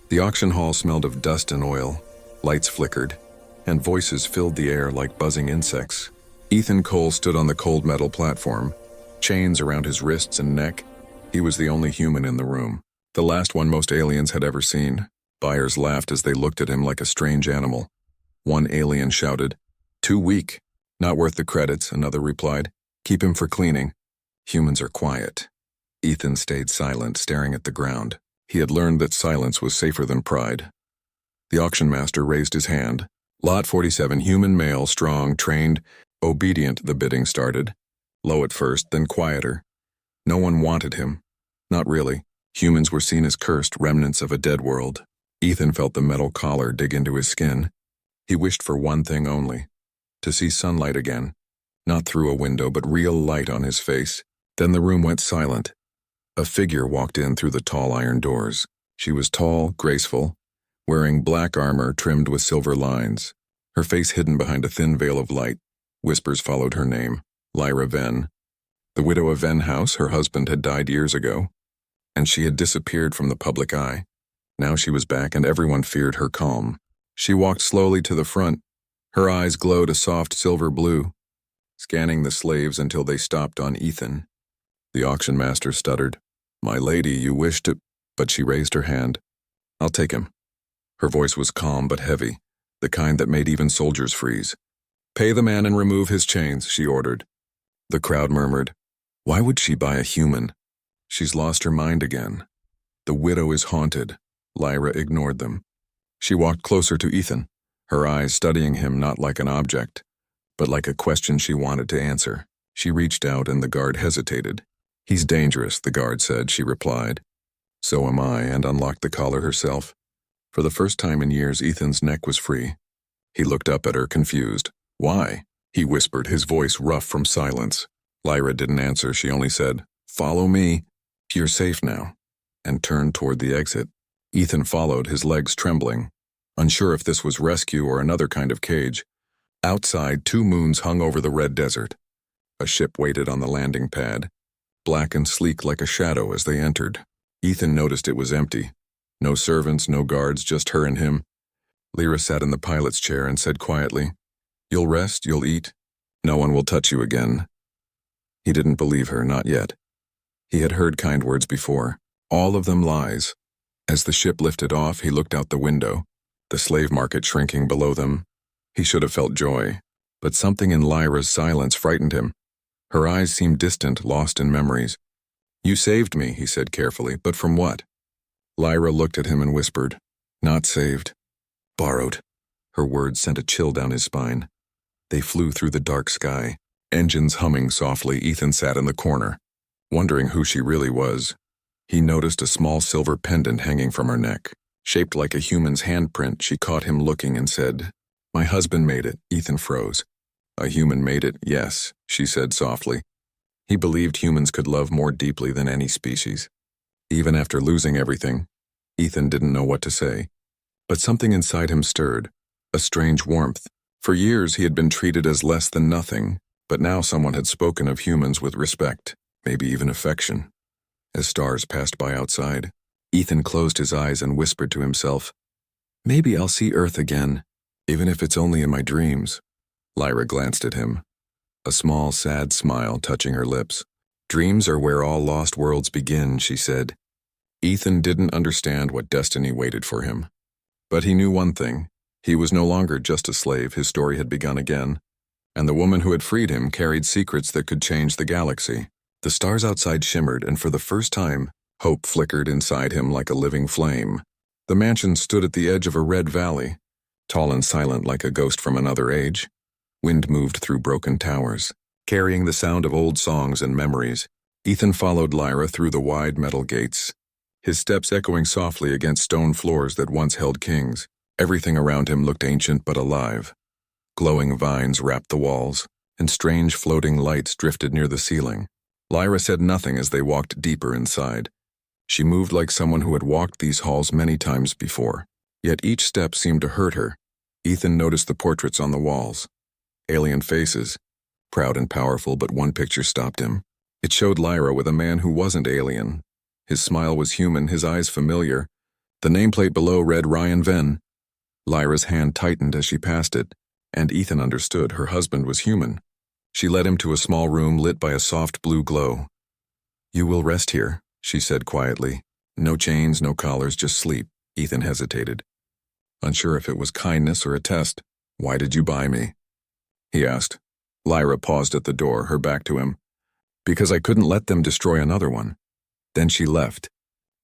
The auction hall smelled of dust and oil, lights flickered, and voices filled the air like buzzing insects. Ethan Cole stood on the cold metal platform, chains around his wrists and neck. He was the only human in the room, the last one most aliens had ever seen. Buyers laughed as they looked at him like a strange animal. One alien shouted, "Too weak." "Not worth the credits," another replied. "Keep him for cleaning." Humans are quiet. Ethan stayed silent, staring at the ground. He had learned that silence was safer than pride. The auction master raised his hand. Lot 47, human male, strong, trained, obedient. The bidding started. Low at first, then quieter. No one wanted him. Not really. Humans were seen as cursed remnants of a dead world. Ethan felt the metal collar dig into his skin. He wished for one thing only: to see sunlight again. Not through a window, but real light on his face. Then the room went silent. A figure walked in through the tall iron doors. She was tall, graceful, wearing black armor trimmed with silver lines, her face hidden behind a thin veil of light. Whispers followed her name, Lyra Venn. The widow of Venn House, her husband had died years ago, and she had disappeared from the public eye. Now she was back, and everyone feared her calm. She walked slowly to the front. Her eyes glowed a soft silver blue, scanning the slaves until they stopped on Ethan. The auction master stuttered, "My lady, you wish to—" But she raised her hand. "I'll take him." Her voice was calm but heavy, the kind that made even soldiers freeze. "Pay the man and remove his chains," she ordered. The crowd murmured, "Why would she buy a human? She's lost her mind again." "The widow is haunted." Lyra ignored them. She walked closer to Ethan, her eyes studying him not like an object, but like a question she wanted to answer. She reached out and the guard hesitated. "He's dangerous," the guard said. She replied, "So am I," and unlocked the collar herself. For the first time in years, Ethan's neck was free. He looked up at her, confused. "Why?" he whispered, his voice rough from silence. Lyra didn't answer. She only said, "Follow me. You're safe now," and turned toward the exit. Ethan followed, his legs trembling, unsure if this was rescue or another kind of cage. Outside, 2 moons hung over the red desert. A ship waited on the landing pad, black and sleek like a shadow as they entered. Ethan noticed it was empty. No servants, no guards, just her and him. Lyra sat in the pilot's chair and said quietly, "You'll rest, you'll eat. No one will touch you again." He didn't believe her, not yet. He had heard kind words before, all of them lies. As the ship lifted off, he looked out the window, the slave market shrinking below them. He should have felt joy, but something in Lyra's silence frightened him. Her eyes seemed distant, lost in memories. "You saved me," he said carefully, "but from what?" Lyra looked at him and whispered, "Not saved. Borrowed." Her words sent a chill down his spine. They flew through the dark sky, engines humming softly. Ethan sat in the corner, wondering who she really was. He noticed a small silver pendant hanging from her neck. Shaped like a human's handprint, she caught him looking and said, "My husband made it." Ethan froze. "A human made it, yes," she said softly. He believed humans could love more deeply than any species. Even after losing everything, Ethan didn't know what to say. But something inside him stirred, a strange warmth. For years he had been treated as less than nothing, but now someone had spoken of humans with respect, maybe even affection. As stars passed by outside, Ethan closed his eyes and whispered to himself, "Maybe I'll see Earth again, even if it's only in my dreams." Lyra glanced at him, a small, sad smile touching her lips. "Dreams are where all lost worlds begin," she said. Ethan didn't understand what destiny waited for him. But he knew one thing. He was no longer just a slave. His story had begun again. And the woman who had freed him carried secrets that could change the galaxy. The stars outside shimmered, and for the first time, hope flickered inside him like a living flame. The mansion stood at the edge of a red valley, tall and silent like a ghost from another age. Wind moved through broken towers, carrying the sound of old songs and memories. Ethan followed Lyra through the wide metal gates, his steps echoing softly against stone floors that once held kings. Everything around him looked ancient but alive. Glowing vines wrapped the walls, and strange floating lights drifted near the ceiling. Lyra said nothing as they walked deeper inside. She moved like someone who had walked these halls many times before, yet each step seemed to hurt her. Ethan noticed the portraits on the walls. Alien faces, proud and powerful, but one picture stopped him. It showed Lyra with a man who wasn't alien. His smile was human, his eyes familiar, The nameplate below read Ryan Venn. Lyra's hand tightened as she passed it, and Ethan understood her husband was human. She led him to a small room lit by a soft blue glow. "You will rest here," she said quietly. "No chains, no collars, just sleep." Ethan hesitated, unsure if it was kindness or a test. "Why did you buy me?" he asked. Lyra paused at the door, her back to him. "Because I couldn't let them destroy another one." Then she left.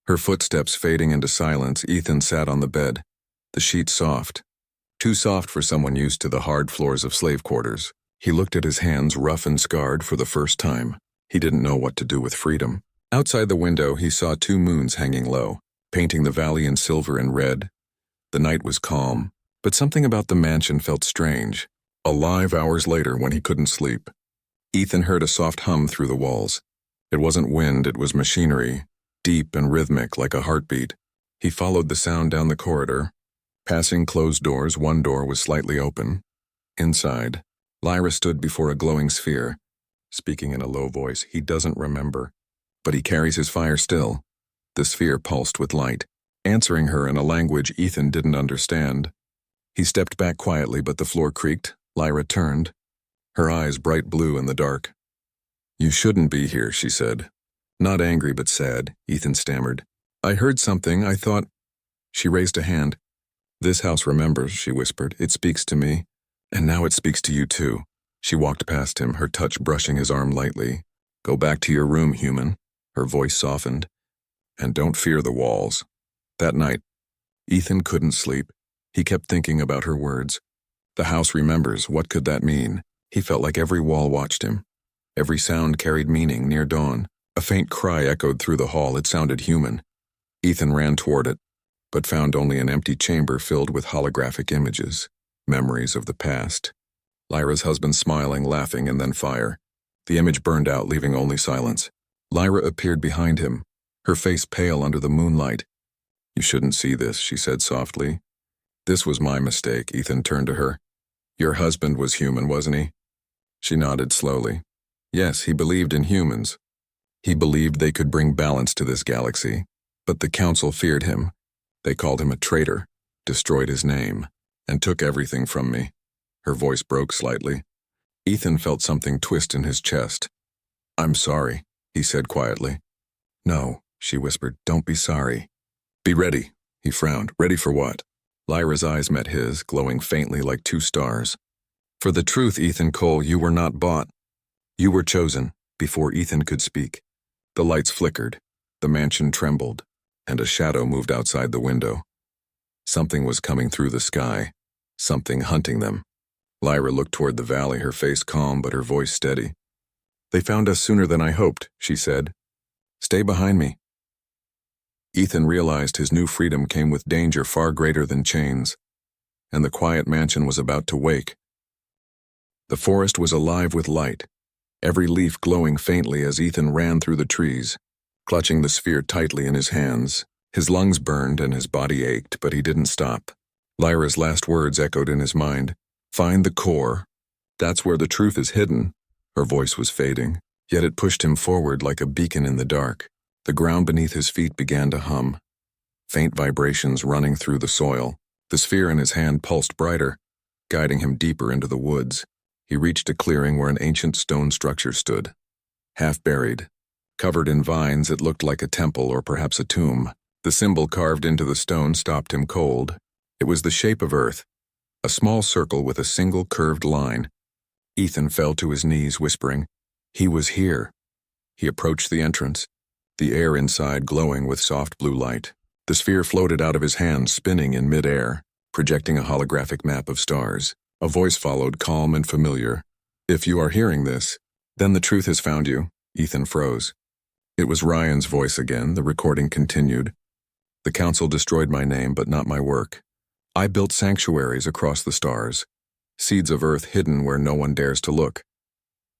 Her footsteps fading into silence, Ethan sat on the bed, the sheets soft. Too soft for someone used to the hard floors of slave quarters. He looked at his hands, rough and scarred, for the first time. He didn't know what to do with freedom. Outside the window, he saw 2 moons hanging low, painting the valley in silver and red. The night was calm, but something about the mansion felt strange, alive hours later when he couldn't sleep. Ethan heard a soft hum through the walls. It wasn't wind, it was machinery, deep and rhythmic like a heartbeat. He followed the sound down the corridor. Passing closed doors, one door was slightly open. Inside, Lyra stood before a glowing sphere, speaking in a low voice. He doesn't remember, but he carries his fire still. The sphere pulsed with light, answering her in a language Ethan didn't understand. He stepped back quietly, but the floor creaked. Lyra turned, her eyes bright blue in the dark. "You shouldn't be here," she said. Not angry, but sad, Ethan stammered. "I heard something, I thought—" She raised a hand. "This house remembers," she whispered. "It speaks to me, and now it speaks to you too." She walked past him, her touch brushing his arm lightly. "Go back to your room, human." Her voice softened. "And don't fear the walls." That night, Ethan couldn't sleep. He kept thinking about her words. The house remembers. What could that mean? He felt like every wall watched him. Every sound carried meaning. Near dawn, a faint cry echoed through the hall. It sounded human. Ethan ran toward it, but found only an empty chamber filled with holographic images, memories of the past. Lyra's husband smiling, laughing, and then fire. The image burned out, leaving only silence. Lyra appeared behind him, her face pale under the moonlight. "You shouldn't see this," she said softly. "This was my mistake." Ethan turned to her. "Your husband was human, wasn't he?" She nodded slowly. "Yes, he believed in humans. He believed they could bring balance to this galaxy. But the council feared him. They called him a traitor, destroyed his name, and took everything from me." Her voice broke slightly. Ethan felt something twist in his chest. "I'm sorry," he said quietly. "No," she whispered. "Don't be sorry. Be ready." He frowned. "Ready for what?" Lyra's eyes met his, glowing faintly like 2 stars. "For the truth, Ethan Cole, you were not bought. You were chosen." Before Ethan could speak, the lights flickered, the mansion trembled, and a shadow moved outside the window. Something was coming through the sky, something hunting them. Lyra looked toward the valley, her face calm but her voice steady. "They found us sooner than I hoped," she said. "Stay behind me." Ethan realized his new freedom came with danger far greater than chains, and the quiet mansion was about to wake. The forest was alive with light, every leaf glowing faintly as Ethan ran through the trees, clutching the sphere tightly in his hands. His lungs burned and his body ached, but he didn't stop. Lyra's last words echoed in his mind. "Find the core. That's where the truth is hidden." Her voice was fading, yet it pushed him forward like a beacon in the dark. The ground beneath his feet began to hum, faint vibrations running through the soil. The sphere in his hand pulsed brighter, guiding him deeper into the woods. He reached a clearing where an ancient stone structure stood. Half buried, covered in vines, it looked like a temple or perhaps a tomb. The symbol carved into the stone stopped him cold. It was the shape of Earth, a small circle with a single curved line. Ethan fell to his knees, whispering, "He was here." He approached the entrance, the air inside glowing with soft blue light. The sphere floated out of his hand, spinning in mid-air, projecting a holographic map of stars. A voice followed, calm and familiar. "If you are hearing this, then the truth has found you." Ethan froze. It was Ryan's voice again. The recording continued. "The council destroyed my name, but not my work. I built sanctuaries across the stars, seeds of Earth hidden where no one dares to look."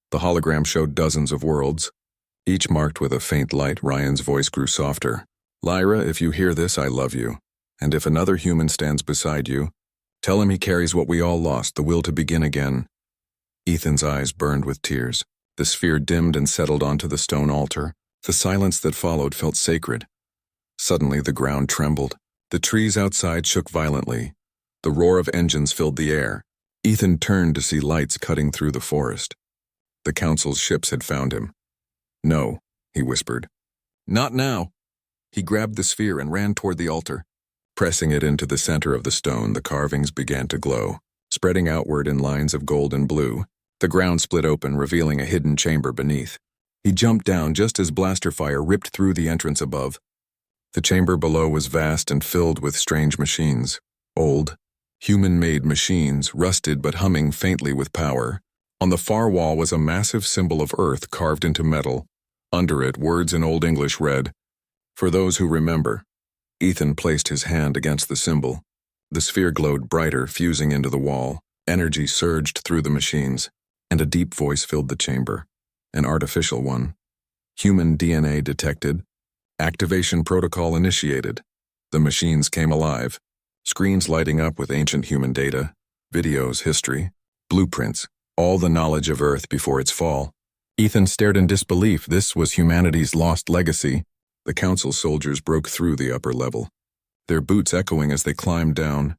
The hologram showed dozens of worlds, each marked with a faint light. Ryan's voice grew softer. "Lyra, if you hear this, I love you. And if another human stands beside you, tell him he carries what we all lost, the will to begin again." Ethan's eyes burned with tears. The sphere dimmed and settled onto the stone altar. The silence that followed felt sacred. Suddenly the ground trembled. The trees outside shook violently. The roar of engines filled the air. Ethan turned to see lights cutting through the forest. The council's ships had found him. "No," he whispered. "Not now." He grabbed the sphere and ran toward the altar. Pressing it into the center of the stone, the carvings began to glow, spreading outward in lines of gold and blue. The ground split open, revealing a hidden chamber beneath. He jumped down just as blaster fire ripped through the entrance above. The chamber below was vast and filled with strange machines. Old, human-made machines, rusted but humming faintly with power. On the far wall was a massive symbol of Earth carved into metal. Under it, words in Old English read, "For those who remember." Ethan placed his hand against the symbol. The sphere glowed brighter, fusing into the wall. Energy surged through the machines, and a deep voice filled the chamber. An artificial one. Human DNA detected. Activation protocol initiated. The machines came alive. Screens lighting up with ancient human data, videos, history, blueprints, all the knowledge of Earth before its fall. Ethan stared in disbelief. This was humanity's lost legacy. The council soldiers broke through the upper level, their boots echoing as they climbed down.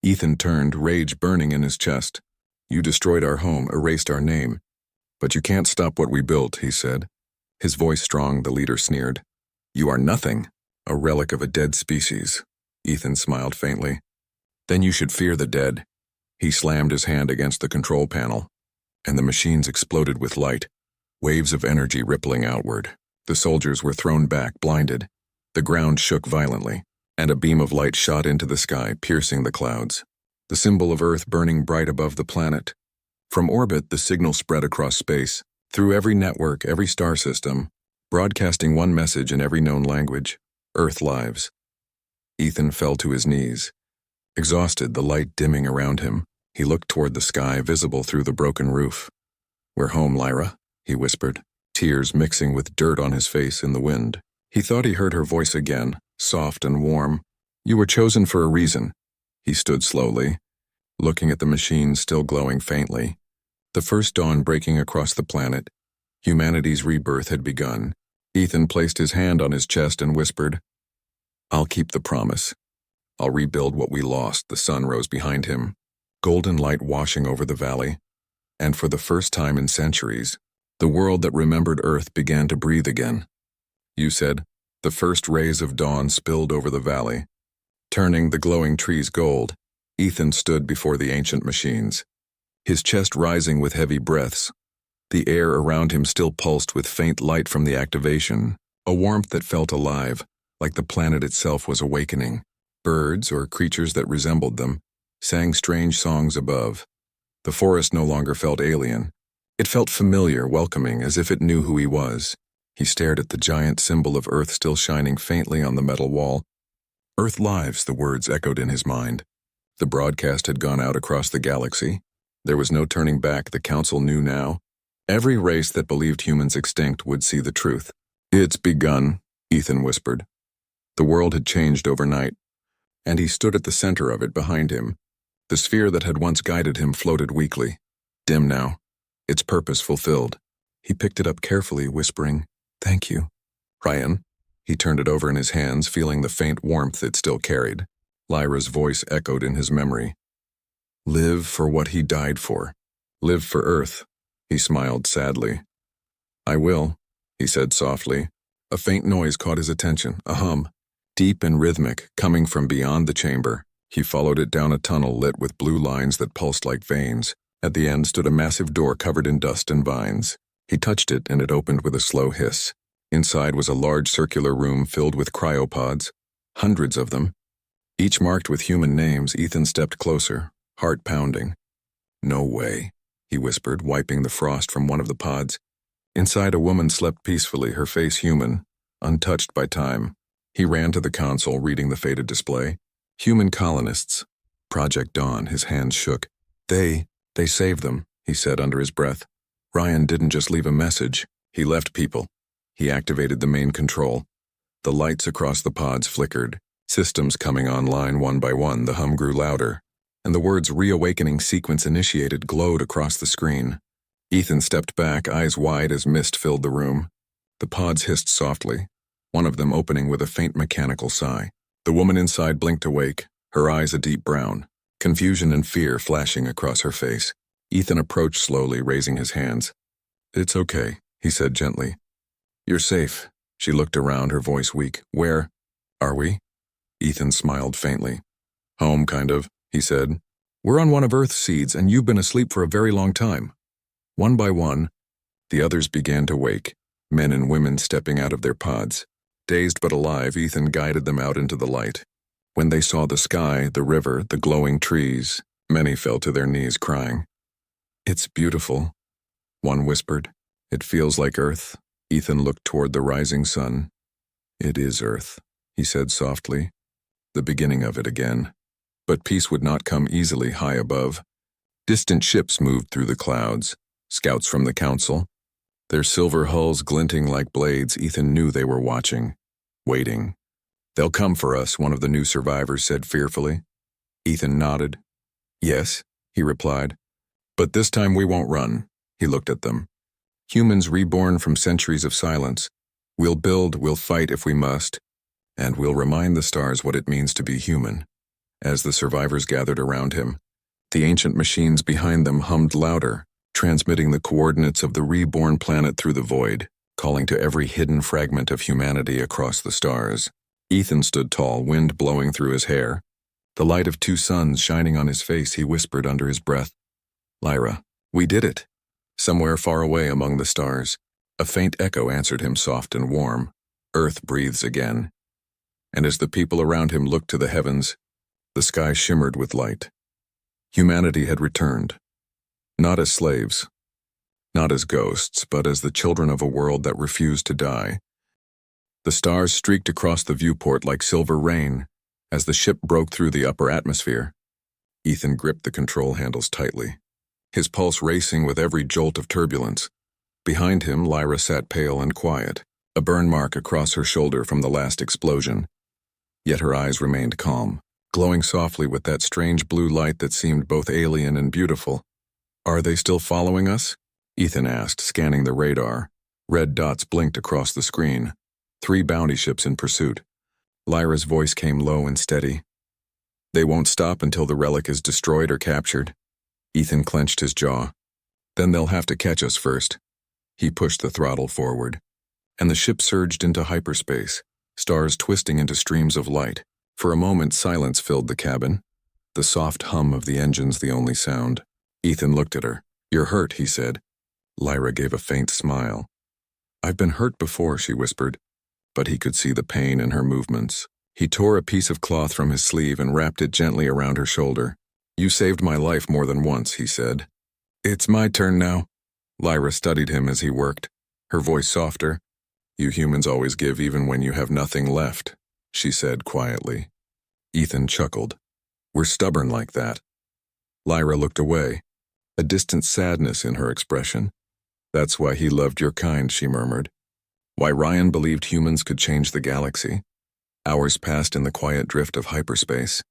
Ethan turned, rage burning in his chest. "You destroyed our home, erased our name. But you can't stop what we built," he said. His voice strong, the leader sneered. "You are nothing, a relic of a dead species." Ethan smiled faintly. "Then you should fear the dead." He slammed his hand against the control panel, and the machines exploded with light, waves of energy rippling outward. The soldiers were thrown back, blinded. The ground shook violently, and a beam of light shot into the sky, piercing the clouds. The symbol of Earth burning bright above the planet. From orbit, the signal spread across space, through every network, every star system, broadcasting one message in every known language: Earth lives. Ethan fell to his knees. Exhausted, the light dimming around him, he looked toward the sky, visible through the broken roof. "We're home, Lyra," he whispered, tears mixing with dirt on his face in the wind. He thought he heard her voice again, soft and warm. "You were chosen for a reason." He stood slowly, looking at the machine still glowing faintly. The first dawn breaking across the planet. Humanity's rebirth had begun. Ethan placed his hand on his chest and whispered, "I'll keep the promise. I'll rebuild what we lost." The sun rose behind him, golden light washing over the valley. And for the first time in centuries, the world that remembered Earth began to breathe again. "You said." The first rays of dawn spilled over the valley, turning the glowing trees gold. Ethan stood before the ancient machines, his chest rising with heavy breaths. The air around him still pulsed with faint light from the activation, a warmth that felt alive, like the planet itself was awakening. Birds, or creatures that resembled them, sang strange songs above. The forest no longer felt alien. It felt familiar, welcoming, as if it knew who he was. He stared at the giant symbol of Earth still shining faintly on the metal wall. "Earth lives," the words echoed in his mind. The broadcast had gone out across the galaxy. There was no turning back, the council knew now. Every race that believed humans extinct would see the truth. "It's begun," Ethan whispered. The world had changed overnight, and he stood at the center of it behind him. The sphere that had once guided him floated weakly, dim now, its purpose fulfilled. He picked it up carefully, whispering, "Thank you, Ryan." He turned it over in his hands, feeling the faint warmth it still carried. Lyra's voice echoed in his memory. "Live for what he died for. Live for Earth." He smiled sadly. "I will," he said softly. A faint noise caught his attention, a hum, deep and rhythmic, coming from beyond the chamber. He followed it down a tunnel lit with blue lines that pulsed like veins. At the end stood a massive door covered in dust and vines. He touched it, and it opened with a slow hiss. Inside was a large circular room filled with cryopods, hundreds of them, each marked with human names. Ethan stepped closer, heart pounding. "No way," he whispered, wiping the frost from one of the pods. Inside, a woman slept peacefully, her face human, untouched by time. He ran to the console, reading the faded display. "Human colonists. Project Dawn." His hands shook. They saved them," he said under his breath. "Ryan didn't just leave a message. He left people." He activated the main control. The lights across the pods flickered, systems coming online one by one. The hum grew louder, and the words "reawakening sequence initiated" glowed across the screen. Ethan stepped back, eyes wide as mist filled the room. The pods hissed softly, one of them opening with a faint mechanical sigh. The woman inside blinked awake, her eyes a deep brown, confusion and fear flashing across her face. Ethan approached slowly, raising his hands. "It's okay," he said gently. "You're safe." She looked around, her voice weak. "Where are we?" Ethan smiled faintly. "Home, kind of," he said. "We're on one of Earth's seeds, and you've been asleep for a very long time." One by one, the others began to wake, men and women stepping out of their pods. Dazed but alive, Ethan guided them out into the light. When they saw the sky, the river, the glowing trees, many fell to their knees crying. "It's beautiful," one whispered. "It feels like Earth." Ethan looked toward the rising sun. "It is Earth," he said softly. "The beginning of it again." But peace would not come easily high above. Distant ships moved through the clouds, scouts from the council. Their silver hulls glinting like blades, Ethan knew they were watching, waiting. "They'll come for us," one of the new survivors said fearfully. Ethan nodded. "Yes," he replied. "But this time we won't run." He looked at them. "Humans reborn from centuries of silence. We'll build, we'll fight if we must, and we'll remind the stars what it means to be human." As the survivors gathered around him, the ancient machines behind them hummed louder, transmitting the coordinates of the reborn planet through the void, calling to every hidden fragment of humanity across the stars. Ethan stood tall, wind blowing through his hair. The light of two suns shining on his face, he whispered under his breath, "Lyra, we did it." Somewhere far away among the stars, a faint echo answered him, soft and warm. Earth breathes again. And as the people around him looked to the heavens, the sky shimmered with light. Humanity had returned. Not as slaves, not as ghosts, but as the children of a world that refused to die. The stars streaked across the viewport like silver rain as the ship broke through the upper atmosphere. Ethan gripped the control handles tightly, his pulse racing with every jolt of turbulence. Behind him, Lyra sat pale and quiet, a burn mark across her shoulder from the last explosion. Yet her eyes remained calm, glowing softly with that strange blue light that seemed both alien and beautiful. "Are they still following us?" Ethan asked, scanning the radar. Red dots blinked across the screen. 3 bounty ships in pursuit. Lyra's voice came low and steady. "They won't stop until the relic is destroyed or captured." Ethan clenched his jaw. "Then they'll have to catch us first." He pushed the throttle forward, and the ship surged into hyperspace, stars twisting into streams of light. For a moment, silence filled the cabin, the soft hum of the engines the only sound. Ethan looked at her. "You're hurt," he said. Lyra gave a faint smile. "I've been hurt before," she whispered, but he could see the pain in her movements. He tore a piece of cloth from his sleeve and wrapped it gently around her shoulder. "You saved my life more than once," he said. "It's my turn now." Lyra studied him as he worked, her voice softer. "You humans always give even when you have nothing left," she said quietly. Ethan chuckled. "We're stubborn like that." Lyra looked away, a distant sadness in her expression. "That's why he loved your kind," she murmured. "Why Ryan believed humans could change the galaxy." Hours passed in the quiet drift of hyperspace.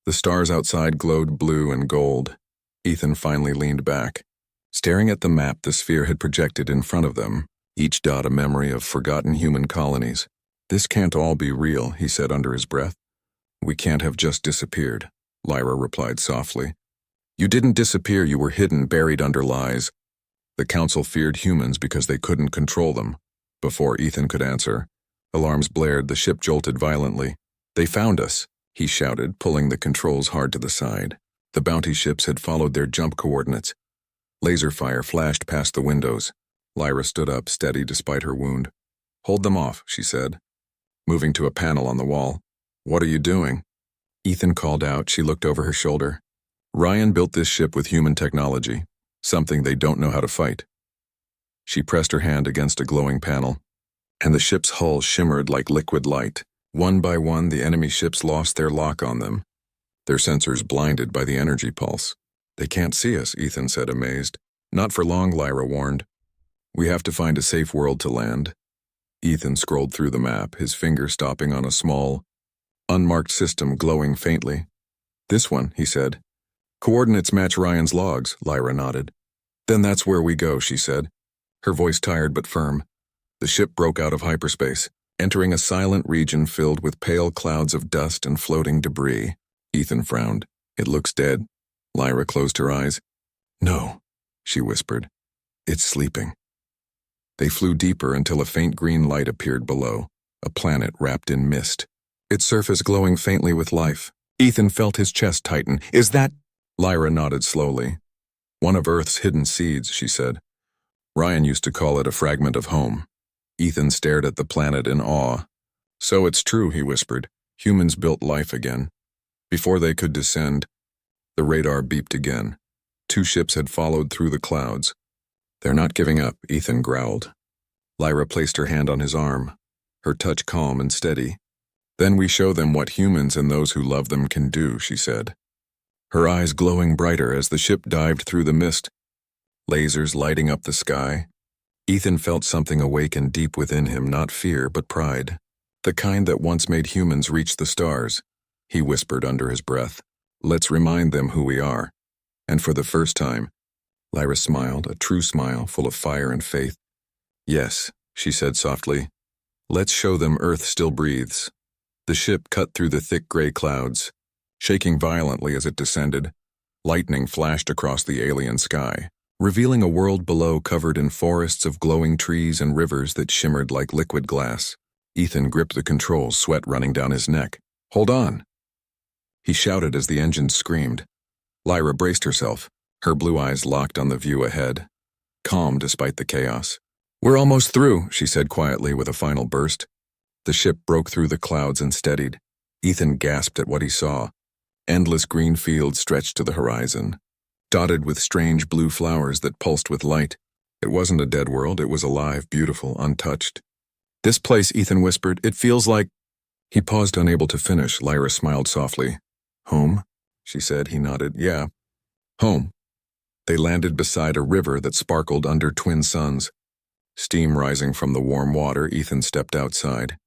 The stars outside glowed blue and gold. Ethan finally leaned back, staring at the map the sphere had projected in front of them, each dot a memory of forgotten human colonies. "This can't all be real," he said under his breath. "We can't have just disappeared," Lyra replied softly. "You didn't disappear, you were hidden, buried under lies. The council feared humans because they couldn't control them." Before Ethan could answer, alarms blared, the ship jolted violently. "They found us," he shouted, pulling the controls hard to the side. The bounty ships had followed their jump coordinates. Laser fire flashed past the windows. Lyra stood up, steady despite her wound. "Hold them off," she said, moving to a panel on the wall. "What are you doing?" Ethan called out. She looked over her shoulder. "Ryan built this ship with human technology, something they don't know how to fight." She pressed her hand against a glowing panel, and the ship's hull shimmered like liquid light. One by one, the enemy ships lost their lock on them, their sensors blinded by the energy pulse. "They can't see us," Ethan said, amazed. "Not for long," Lyra warned. "We have to find a safe world to land." Ethan scrolled through the map, his finger stopping on a small, unmarked system glowing faintly. "This one," he said. "Coordinates match Ryan's logs," Lyra nodded. "Then that's where we go," she said, her voice tired but firm. The ship broke out of hyperspace, entering a silent region filled with pale clouds of dust and floating debris. Ethan frowned. It looks dead. Lyra closed her eyes. No, she whispered. It's sleeping. They flew deeper until a faint green light appeared below, a planet wrapped in mist, its surface glowing faintly with life. Ethan felt his chest tighten. Is that? Lyra nodded slowly. One of Earth's hidden seeds, she said. Ryan used to call it a fragment of home. Ethan stared at the planet in awe. So it's true, he whispered. Humans built life again. Before they could descend, the radar beeped again. 2 ships had followed through the clouds. They're not giving up, Ethan growled. Lyra placed her hand on his arm, her touch calm and steady. Then we show them what humans and those who love them can do, she said. Her eyes glowing brighter as the ship dived through the mist, lasers lighting up the sky. Ethan felt something awaken deep within him, not fear, but pride. The kind that once made humans reach the stars. He whispered under his breath. Let's remind them who we are. And for the first time, Lyra smiled, a true smile full of fire and faith. Yes, she said softly. Let's show them Earth still breathes. The ship cut through the thick gray clouds, shaking violently as it descended. Lightning flashed across the alien sky, revealing a world below covered in forests of glowing trees and rivers that shimmered like liquid glass. Ethan gripped the controls, sweat running down his neck. Hold on! He shouted as the engines screamed. Lyra braced herself, her blue eyes locked on the view ahead, calm despite the chaos. We're almost through, she said quietly with a final burst. The ship broke through the clouds and steadied. Ethan gasped at what he saw. Endless green fields stretched to the horizon, dotted with strange blue flowers that pulsed with light. It wasn't a dead world, it was alive, beautiful, untouched. This place, Ethan whispered, it feels like... He paused, unable to finish. Lyra smiled softly. Home? She said. He nodded. Yeah. Home. They landed beside a river that sparkled under twin suns. Steam rising from the warm water, Ethan stepped outside.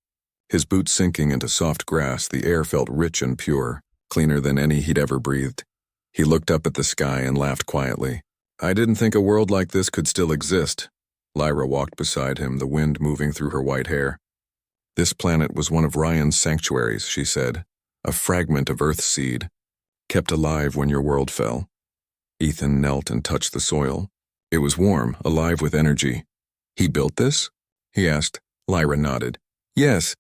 His boots sinking into soft grass, the air felt rich and pure, cleaner than any he'd ever breathed. He looked up at the sky and laughed quietly. I didn't think a world like this could still exist. Lyra walked beside him, the wind moving through her white hair. This planet was one of Ryan's sanctuaries, she said, a fragment of Earth's seed, kept alive when your world fell. Ethan knelt and touched the soil. It was warm, alive with energy. He built this? He asked. Lyra nodded. Yes.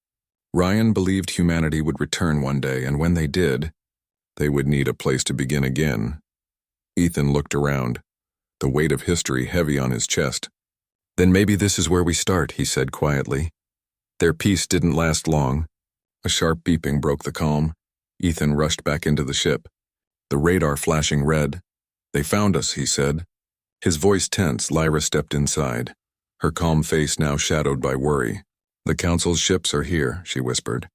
Ryan believed humanity would return one day, and when they did, they would need a place to begin again. Ethan looked around, the weight of history heavy on his chest. Then maybe this is where we start, he said quietly. Their peace didn't last long. A sharp beeping broke the calm. Ethan rushed back into the ship, the radar flashing red. They found us, he said. His voice tense, Lyra stepped inside, her calm face now shadowed by worry. The Council's ships are here, she whispered.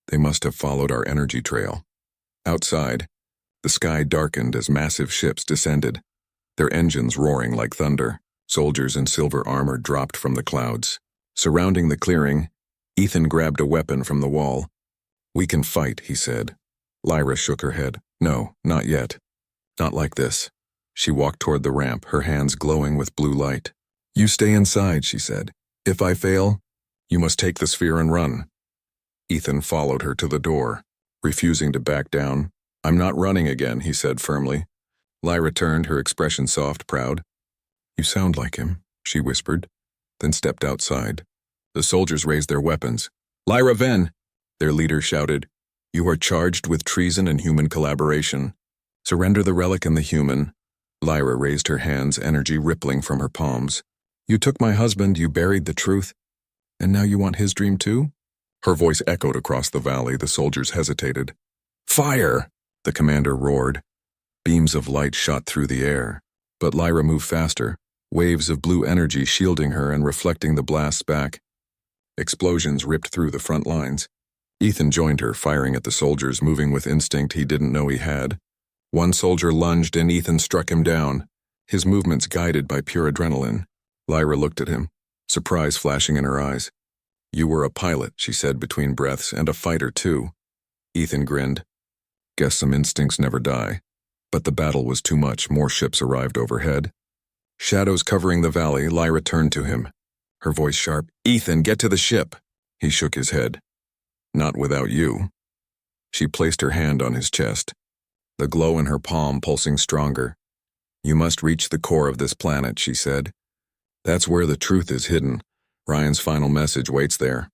They must have followed our energy trail. Outside, the sky darkened as massive ships descended, their engines roaring like thunder. Soldiers in silver armor dropped from the clouds. Surrounding the clearing, Ethan grabbed a weapon from the wall. We can fight, he said. Lyra shook her head. No, not yet. Not like this. She walked toward the ramp, her hands glowing with blue light. You stay inside, she said. If I fail, you must take the sphere and run. Ethan followed her to the door, refusing to back down. I'm not running again, he said firmly. Lyra turned, her expression soft, proud. You sound like him, she whispered, then stepped outside. The soldiers raised their weapons. Lyra Venn, their leader shouted. You are charged with treason and human collaboration. Surrender the relic and the human. Lyra raised her hands, energy rippling from her palms. You took my husband, you buried the truth, and now you want his dream too? Her voice echoed across the valley. The soldiers hesitated. Fire! The commander roared. Beams of light shot through the air, but Lyra moved faster, waves of blue energy shielding her and reflecting the blasts back. Explosions ripped through the front lines. Ethan joined her, firing at the soldiers, moving with instinct he didn't know he had. One soldier lunged and Ethan struck him down, his movements guided by pure adrenaline. Lyra looked at him, surprise flashing in her eyes. You were a pilot, she said between breaths, and a fighter too. Ethan grinned. Guess some instincts never die. But the battle was too much. More ships arrived overhead. Shadows covering the valley, Lyra turned to him, her voice sharp. Ethan, get to the ship. He shook his head. Not without you. She placed her hand on his chest, the glow in her palm pulsing stronger. You must reach the core of this planet, she said. That's where the truth is hidden. Ryan's final message waits there.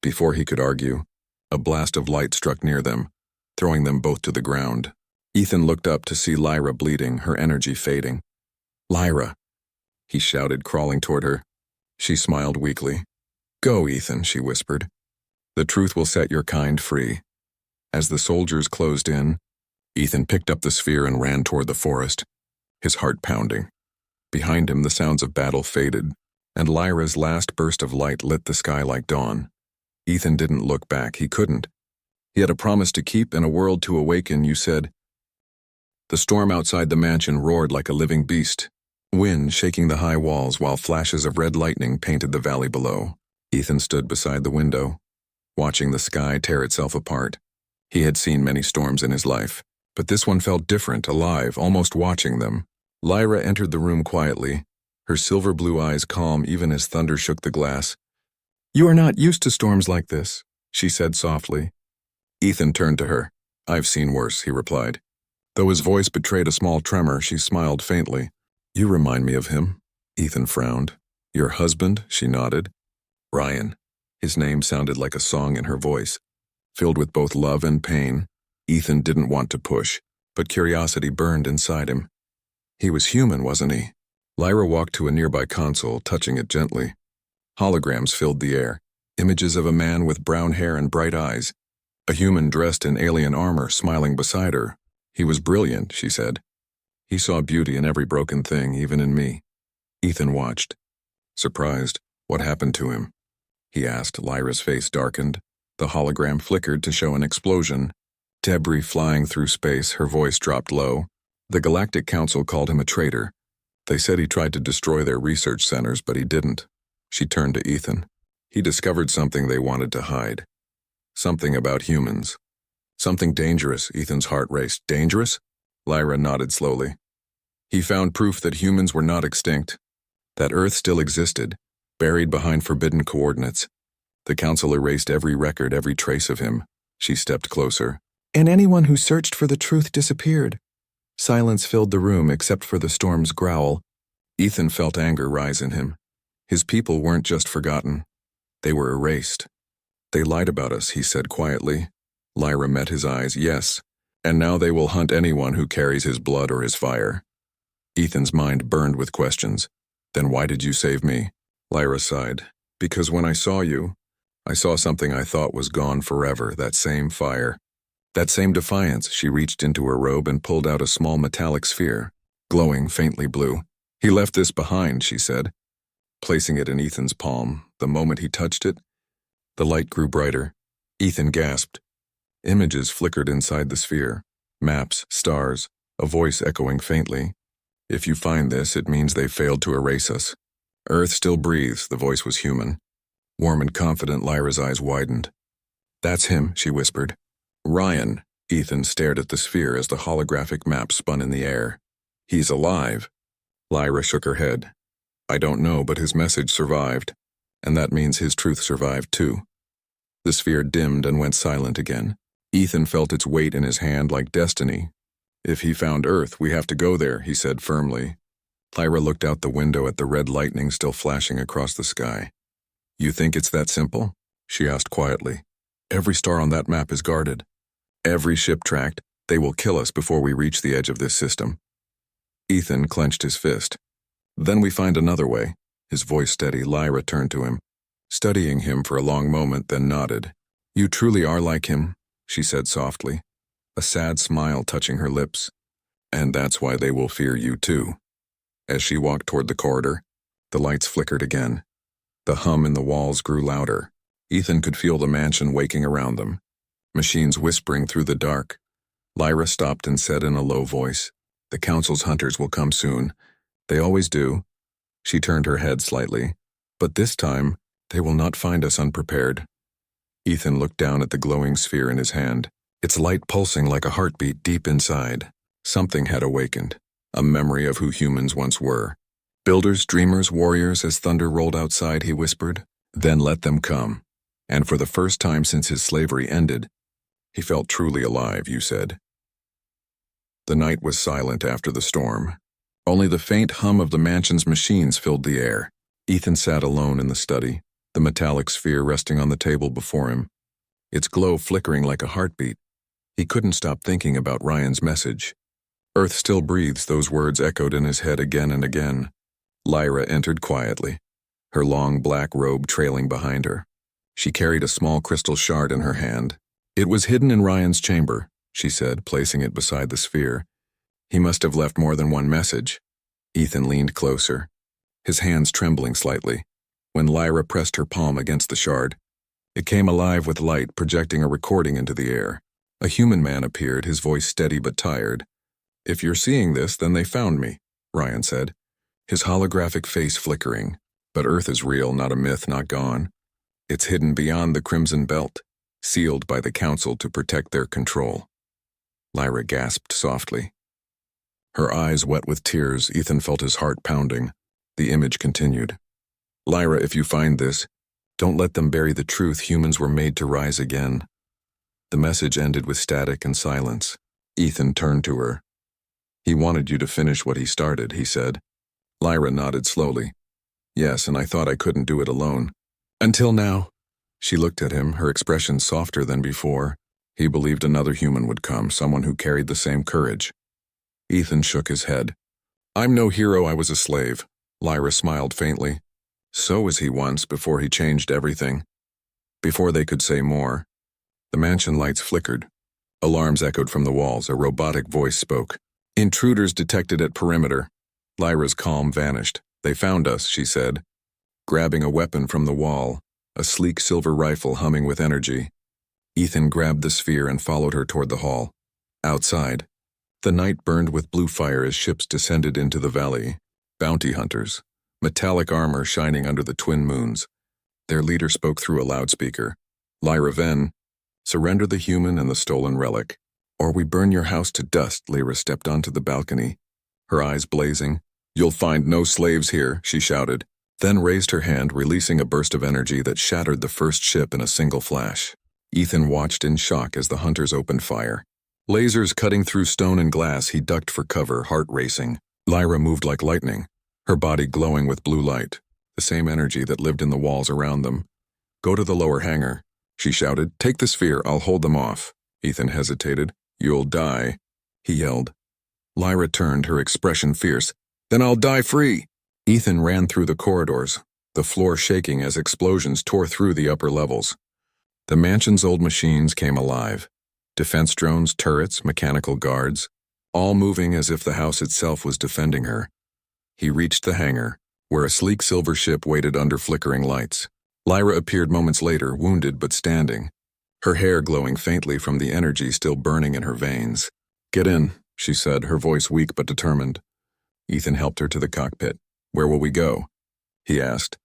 Before he could argue, a blast of light struck near them, throwing them both to the ground. Ethan looked up to see Lyra bleeding, her energy fading. Lyra, he shouted, crawling toward her. She smiled weakly. Go, Ethan, she whispered. The truth will set your kind free. As the soldiers closed in, Ethan picked up the sphere and ran toward the forest, his heart pounding. Behind him, the sounds of battle faded, and Lyra's last burst of light lit the sky like dawn. Ethan didn't look back. He couldn't. He had a promise to keep and a world to awaken, you said. The storm outside the mansion roared like a living beast, wind shaking the high walls while flashes of red lightning painted the valley below. Ethan stood beside the window, watching the sky tear itself apart. He had seen many storms in his life, but this one felt different, alive, almost watching them. Lyra entered the room quietly, her silver blue eyes calm even as thunder shook the glass. You are not used to storms like this, she said softly. Ethan turned to her. I've seen worse, he replied. Though his voice betrayed a small tremor, she smiled faintly. You remind me of him, Ethan frowned. Your husband, she nodded. Ryan. His name sounded like a song in her voice. Filled with both love and pain, Ethan didn't want to push, but curiosity burned inside him. He was human, wasn't he? Lyra walked to a nearby console, touching it gently. Holograms filled the air, images of a man with brown hair and bright eyes, a human dressed in alien armor smiling beside her. He was brilliant, she said. He saw beauty in every broken thing, even in me. Ethan watched. Surprised, what happened to him? He asked. Lyra's face darkened. The hologram flickered to show an explosion. Debris flying through space, her voice dropped low. The Galactic Council called him a traitor. They said he tried to destroy their research centers, but he didn't. She turned to Ethan. He discovered something they wanted to hide. Something about humans. Something dangerous, Ethan's heart raced. Dangerous? Lyra nodded slowly. He found proof that humans were not extinct, that Earth still existed, buried behind forbidden coordinates. The Council erased every record, every trace of him. She stepped closer. And anyone who searched for the truth disappeared. Silence filled the room except for the storm's growl. Ethan felt anger rise in him. His people weren't just forgotten. They were erased. They lied about us, he said quietly. Lyra met his eyes. Yes, and now they will hunt anyone who carries his blood or his fire. Ethan's mind burned with questions. Then why did you save me? Lyra sighed. Because when I saw you, I saw something I thought was gone forever, that same fire. That same defiance. She reached into her robe and pulled out a small metallic sphere, glowing faintly blue. He left this behind, she said, placing it in Ethan's palm. The moment he touched it, the light grew brighter. Ethan gasped. Images flickered inside the sphere. Maps, stars, a voice echoing faintly. If you find this, it means they failed to erase us. Earth still breathes, the voice was human. Warm and confident, Lyra's eyes widened. That's him, she whispered. Ryan. Ethan stared at the sphere as the holographic map spun in the air. He's alive. Lyra shook her head. I don't know, but his message survived. And that means his truth survived too. The sphere dimmed and went silent again. Ethan felt its weight in his hand like destiny. If he found Earth, we have to go there, he said firmly. Lyra looked out the window at the red lightning still flashing across the sky. You think it's that simple? She asked quietly. Every star on that map is guarded. Every ship tracked. They will kill us before we reach the edge of this system. Ethan clenched his fist. Then we find another way. His voice steady, Lyra turned to him, studying him for a long moment, then nodded. You truly are like him, she said softly, a sad smile touching her lips. And that's why they will fear you too. As she walked toward the corridor, the lights flickered again. The hum in the walls grew louder. Ethan could feel the mansion waking around them, machines whispering through the dark. Lyra stopped and said in a low voice, The Council's hunters will come soon. They always do. She turned her head slightly. But this time, they will not find us unprepared. Ethan looked down at the glowing sphere in his hand, its light pulsing like a heartbeat deep inside. Something had awakened, a memory of who humans once were. Builders, dreamers, warriors, as thunder rolled outside, he whispered. Then let them come. And for the first time since his slavery ended, he felt truly alive, you said. The night was silent after the storm. Only the faint hum of the mansion's machines filled the air. Ethan sat alone in the study, the metallic sphere resting on the table before him, its glow flickering like a heartbeat. He couldn't stop thinking about Ryan's message. Earth still breathes, those words echoed in his head again and again. Lyra entered quietly, her long black robe trailing behind her. She carried a small crystal shard in her hand. It was hidden in Ryan's chamber, she said, placing it beside the sphere. He must have left more than one message. Ethan leaned closer, his hands trembling slightly. When Lyra pressed her palm against the shard, it came alive with light, projecting a recording into the air. A human man appeared, his voice steady but tired. "If you're seeing this, then they found me," Ryan said, his holographic face flickering. "But Earth is real, not a myth, not gone. It's hidden beyond the Crimson Belt, sealed by the Council to protect their control." Lyra gasped softly. Her eyes wet with tears, Ethan felt his heart pounding. The image continued. "Lyra, if you find this, don't let them bury the truth. Humans were made to rise again." The message ended with static and silence. Ethan turned to her. "He wanted you to finish what he started," he said. Lyra nodded slowly. "Yes, and I thought I couldn't do it alone. Until now." She looked at him, her expression softer than before. He believed another human would come, someone who carried the same courage. Ethan shook his head. "I'm no hero, I was a slave." Lyra smiled faintly. "So was he once, before he changed everything." Before they could say more, the mansion lights flickered. Alarms echoed from the walls. A robotic voice spoke. "Intruders detected at perimeter." Lyra's calm vanished. "They found us," she said, grabbing a weapon from the wall, a sleek silver rifle humming with energy. Ethan grabbed the sphere and followed her toward the hall. Outside, the night burned with blue fire as ships descended into the valley. Bounty hunters, metallic armor shining under the twin moons. Their leader spoke through a loudspeaker. "Lyra Venn, surrender the human and the stolen relic, or we burn your house to dust." Lyra stepped onto the balcony, her eyes blazing. "You'll find no slaves here," she shouted, then raised her hand, releasing a burst of energy that shattered the first ship in a single flash. Ethan watched in shock as the hunters opened fire. Lasers cutting through stone and glass, he ducked for cover, heart racing. Lyra moved like lightning, her body glowing with blue light, the same energy that lived in the walls around them. "Go to the lower hangar," she shouted. "Take the sphere, I'll hold them off." Ethan hesitated. "You'll die," he yelled. Lyra turned, her expression fierce. "Then I'll die free." Ethan ran through the corridors, the floor shaking as explosions tore through the upper levels. The mansion's old machines came alive. Defense drones, turrets, mechanical guards, all moving as if the house itself was defending her. He reached the hangar, where a sleek silver ship waited under flickering lights. Lyra appeared moments later, wounded but standing, her hair glowing faintly from the energy still burning in her veins. "Get in," she said, her voice weak but determined. Ethan helped her to the cockpit. "Where will we go?" he asked.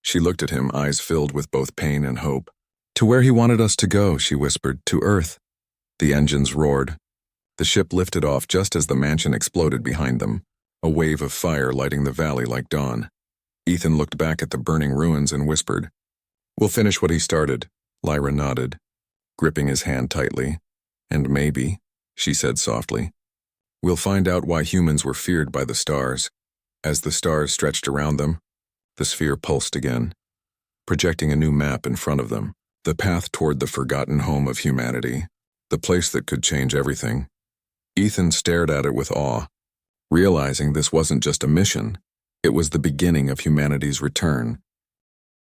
She looked at him, eyes filled with both pain and hope. "To where he wanted us to go," she whispered, "to Earth." The engines roared. The ship lifted off just as the mansion exploded behind them, a wave of fire lighting the valley like dawn. Ethan looked back at the burning ruins and whispered, "We'll finish what he started." Lyra nodded, gripping his hand tightly. "And maybe," she said softly, "we'll find out why humans were feared by the stars." As the stars stretched around them, the sphere pulsed again, projecting a new map in front of them, the path toward the forgotten home of humanity, the place that could change everything. Ethan stared at it with awe, realizing this wasn't just a mission, it was the beginning of humanity's return,